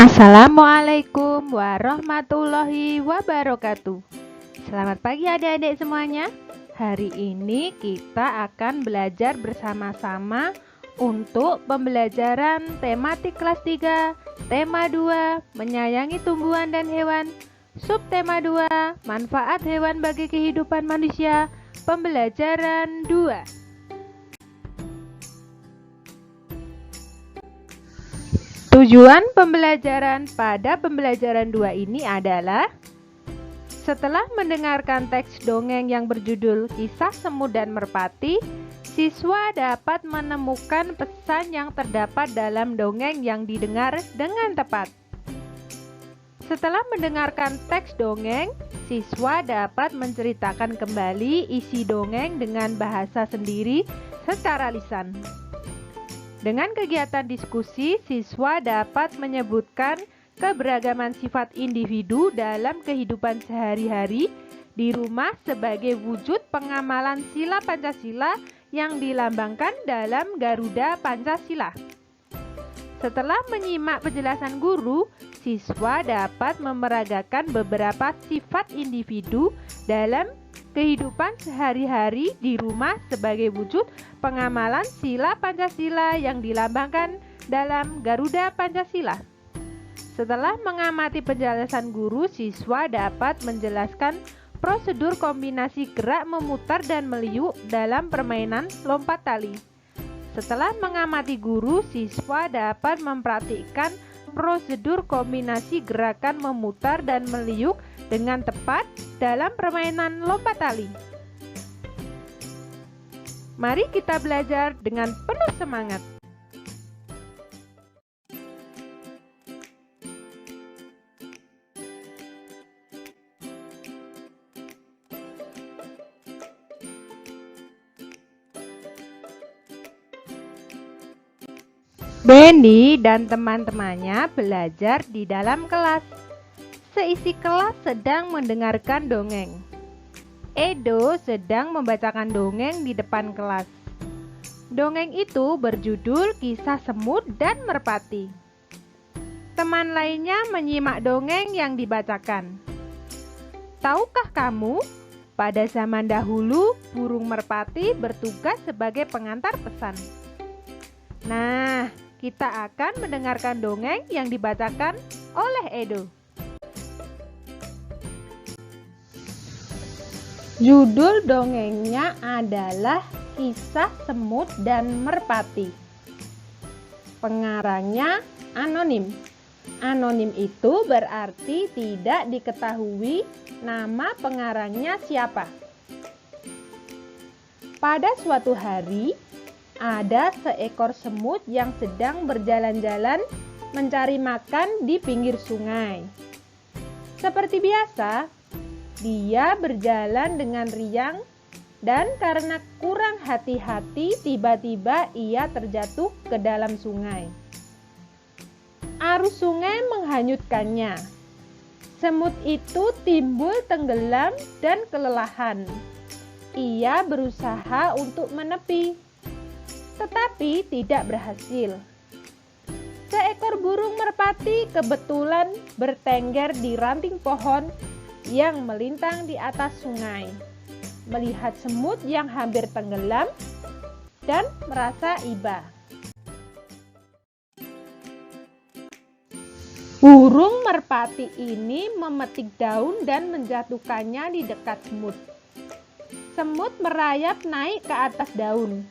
Assalamualaikum warahmatullahi wabarakatuh. Selamat pagi adik-adik semuanya. Hari ini kita akan belajar bersama-sama untuk pembelajaran tematik kelas 3, tema 2, menyayangi tumbuhan dan hewan, subtema 2, manfaat hewan bagi kehidupan manusia, pembelajaran 2. Tujuan pembelajaran pada pembelajaran 2 ini adalah setelah mendengarkan teks dongeng yang berjudul Kisah Semut dan Merpati, siswa dapat menemukan pesan yang terdapat dalam dongeng yang didengar dengan tepat. Setelah mendengarkan teks dongeng, siswa dapat menceritakan kembali isi dongeng dengan bahasa sendiri secara lisan. Dengan kegiatan diskusi, siswa dapat menyebutkan keberagaman sifat individu dalam kehidupan sehari-hari di rumah sebagai wujud pengamalan sila Pancasila yang dilambangkan dalam Garuda Pancasila. Setelah menyimak penjelasan guru, siswa dapat memeragakan beberapa sifat individu dalam kehidupan sehari-hari di rumah sebagai wujud pengamalan sila Pancasila yang dilambangkan dalam Garuda Pancasila. Setelah mengamati penjelasan guru, siswa dapat menjelaskan prosedur kombinasi gerak memutar dan meliuk dalam permainan lompat tali. Setelah mengamati guru, siswa dapat mempraktikkan prosedur kombinasi gerakan memutar dan meliuk dengan tepat dalam permainan lompat tali. Mari kita belajar dengan penuh semangat. Benny dan teman-temannya belajar di dalam kelas. Seisi kelas sedang mendengarkan dongeng. Edo sedang membacakan dongeng di depan kelas. Dongeng itu berjudul Kisah Semut dan Merpati. Teman lainnya menyimak dongeng yang dibacakan. Tahukah kamu, pada zaman dahulu burung merpati bertugas sebagai pengantar pesan. Nah, kita akan mendengarkan dongeng yang dibacakan oleh Edo. Judul dongengnya adalah Kisah Semut dan Merpati. Pengarangnya anonim. Anonim itu berarti tidak diketahui nama pengarangnya siapa. Pada suatu hari, ada seekor semut yang sedang berjalan-jalan mencari makan di pinggir sungai. Seperti biasa, dia berjalan dengan riang dan karena kurang hati-hati tiba-tiba ia terjatuh ke dalam sungai. Arus sungai menghanyutkannya. Semut itu timbul tenggelam dan kelelahan. Ia berusaha untuk menepi, tetapi tidak berhasil. Seekor burung merpati kebetulan bertengger di ranting pohon yang melintang di atas sungai. Melihat semut yang hampir tenggelam dan merasa iba. Burung merpati ini memetik daun dan menjatuhkannya di dekat semut. Semut merayap naik ke atas daun.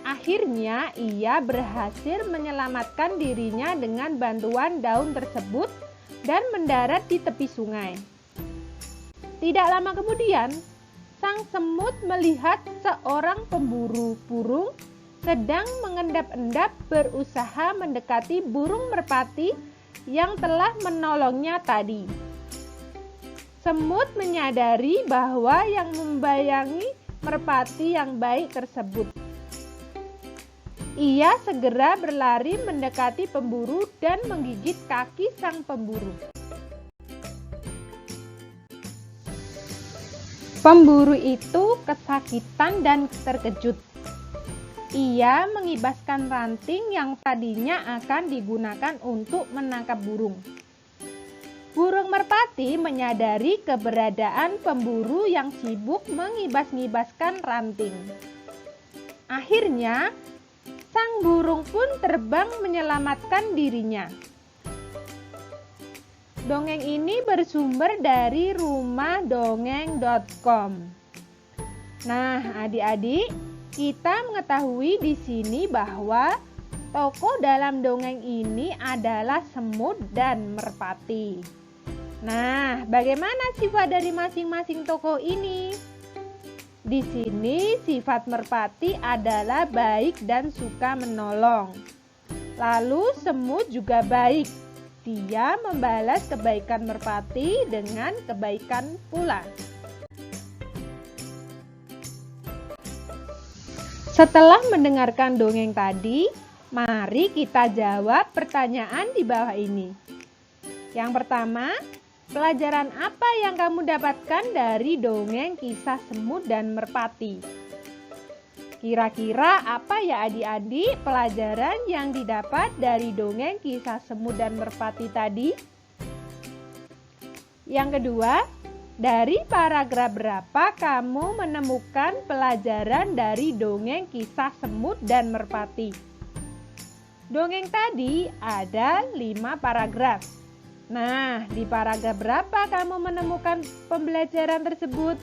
Akhirnya ia berhasil menyelamatkan dirinya dengan bantuan daun tersebut dan mendarat di tepi sungai. Tidak lama kemudian, sang semut melihat seorang pemburu burung sedang mengendap-endap berusaha mendekati burung merpati yang telah menolongnya tadi. Semut menyadari bahwa yang membayangi merpati yang baik tersebut. Ia segera berlari mendekati pemburu dan menggigit kaki sang pemburu. Pemburu itu kesakitan dan terkejut. Ia mengibaskan ranting yang tadinya akan digunakan untuk menangkap burung. Burung merpati menyadari keberadaan pemburu yang sibuk mengibas-ngibaskan ranting. Akhirnya, sang burung pun terbang menyelamatkan dirinya. Dongeng ini bersumber dari rumahdongeng.com. Nah, adik-adik, kita mengetahui di sini bahwa tokoh dalam dongeng ini adalah semut dan merpati. Nah, bagaimana sifat dari masing-masing tokoh ini? Di sini sifat merpati adalah baik dan suka menolong. Lalu semut juga baik. Dia membalas kebaikan merpati dengan kebaikan pula. Setelah mendengarkan dongeng tadi, mari kita jawab pertanyaan di bawah ini. Yang pertama, pelajaran apa yang kamu dapatkan dari dongeng kisah semut dan merpati? Kira-kira apa ya adik-adik pelajaran yang didapat dari dongeng kisah semut dan merpati tadi? Yang kedua, dari paragraf berapa kamu menemukan pelajaran dari dongeng kisah semut dan merpati? Dongeng tadi ada 5 paragraf. Nah, di paragraf berapa kamu menemukan pembelajaran tersebut?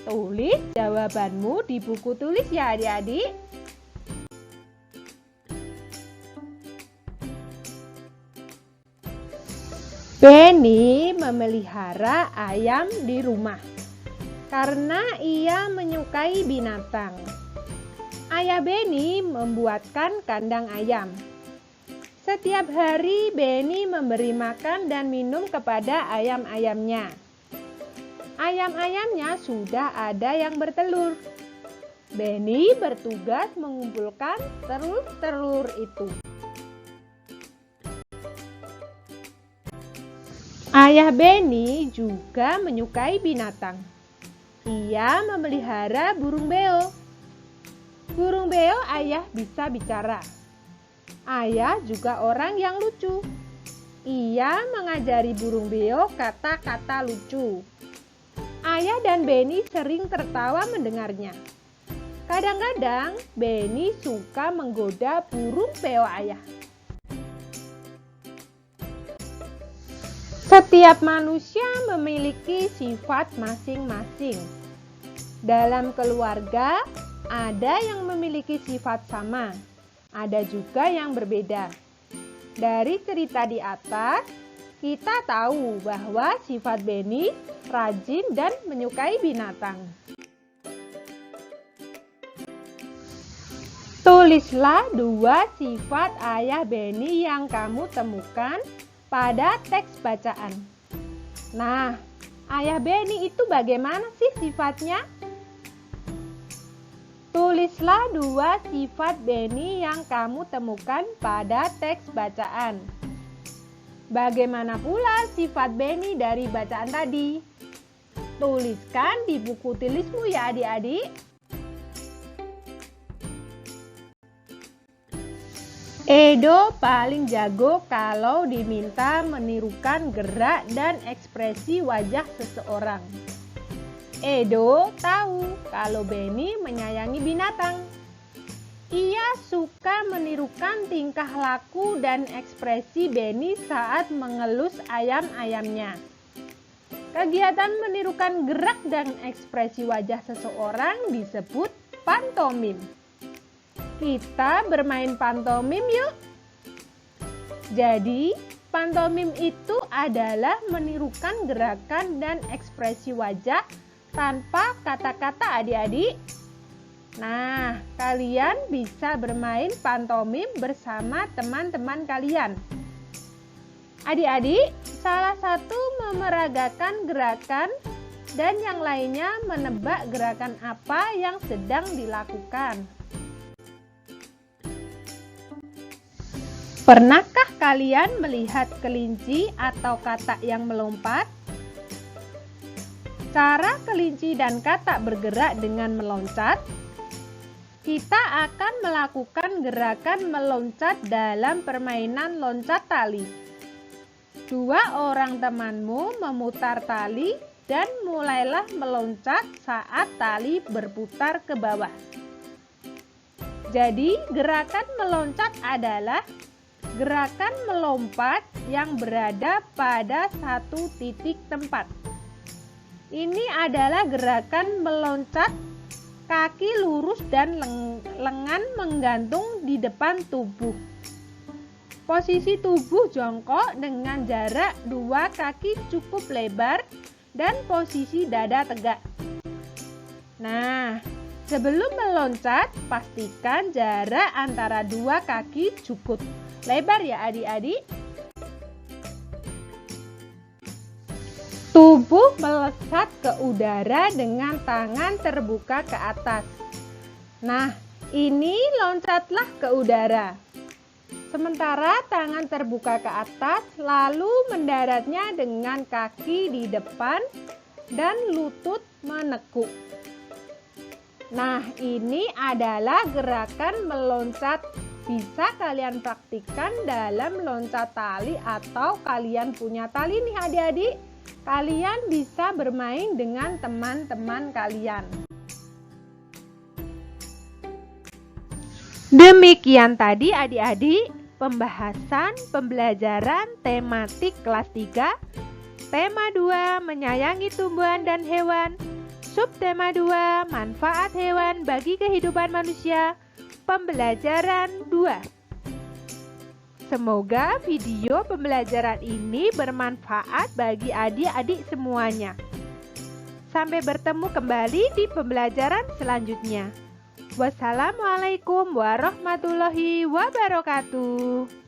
Tulis jawabanmu di buku tulis ya adik-adik. Benny memelihara ayam di rumah karena ia menyukai binatang. Ayah Benny membuatkan kandang ayam. Setiap hari Benny memberi makan dan minum kepada ayam-ayamnya. Ayam-ayamnya sudah ada yang bertelur. Benny bertugas mengumpulkan telur-telur itu. Ayah Benny juga menyukai binatang. Ia memelihara burung beo. Burung beo ayah bisa bicara. Ayah juga orang yang lucu. Ia mengajari burung beo kata-kata lucu. Ayah dan Benny sering tertawa mendengarnya. Kadang-kadang Benny suka menggoda burung beo ayah. Setiap manusia memiliki sifat masing-masing. Dalam keluarga, ada yang memiliki sifat sama, ada juga yang berbeda. Dari cerita di atas, kita tahu bahwa sifat Benny rajin dan menyukai binatang. Tulislah 2 sifat ayah Benny yang kamu temukan pada teks bacaan. Nah, ayah Benny itu bagaimana sih sifatnya? Tulislah 2 sifat Benny yang kamu temukan pada teks bacaan. Bagaimana pula sifat Benny dari bacaan tadi? Tuliskan di buku tulismu ya adik-adik. Edo paling jago kalau diminta menirukan gerak dan ekspresi wajah seseorang. Edo tahu kalau Benny menyayangi binatang. Ia suka menirukan tingkah laku dan ekspresi Benny saat mengelus ayam-ayamnya. Kegiatan menirukan gerak dan ekspresi wajah seseorang disebut pantomim. Kita bermain pantomim yuk. Jadi, pantomim itu adalah menirukan gerakan dan ekspresi wajah tanpa kata-kata adik-adik. Nah, kalian bisa bermain pantomim bersama teman-teman kalian. Adik-adik, salah satu memeragakan gerakan dan yang lainnya menebak gerakan apa yang sedang dilakukan. Pernahkah kalian melihat kelinci atau katak yang melompat? Cara kelinci dan katak bergerak dengan meloncat. Kita akan melakukan gerakan meloncat dalam permainan loncat tali. Dua orang temanmu memutar tali dan mulailah meloncat saat tali berputar ke bawah. Jadi, gerakan meloncat adalah gerakan melompat yang berada pada satu titik tempat. Ini adalah gerakan meloncat, kaki lurus dan lengan menggantung di depan tubuh. Posisi tubuh jongkok dengan jarak dua kaki cukup lebar dan posisi dada tegak. Nah, sebelum meloncat, pastikan jarak antara dua kaki cukup lebar ya adik-adik. Tubuh melesat ke udara dengan tangan terbuka ke atas. Nah, ini loncatlah ke udara. Sementara tangan terbuka ke atas, lalu mendaratnya dengan kaki di depan dan lutut menekuk. Nah, ini adalah gerakan meloncat. Bisa kalian praktikkan dalam loncat tali atau kalian punya tali nih adik-adik. Kalian bisa bermain dengan teman-teman kalian. Demikian tadi adik-adik pembahasan pembelajaran tematik kelas 3. Tema 2 menyayangi tumbuhan dan hewan. Subtema 2 manfaat hewan bagi kehidupan manusia. Pembelajaran 2. Semoga video pembelajaran ini bermanfaat bagi adik-adik semuanya. Sampai bertemu kembali di pembelajaran selanjutnya. Wassalamualaikum warahmatullahi wabarakatuh.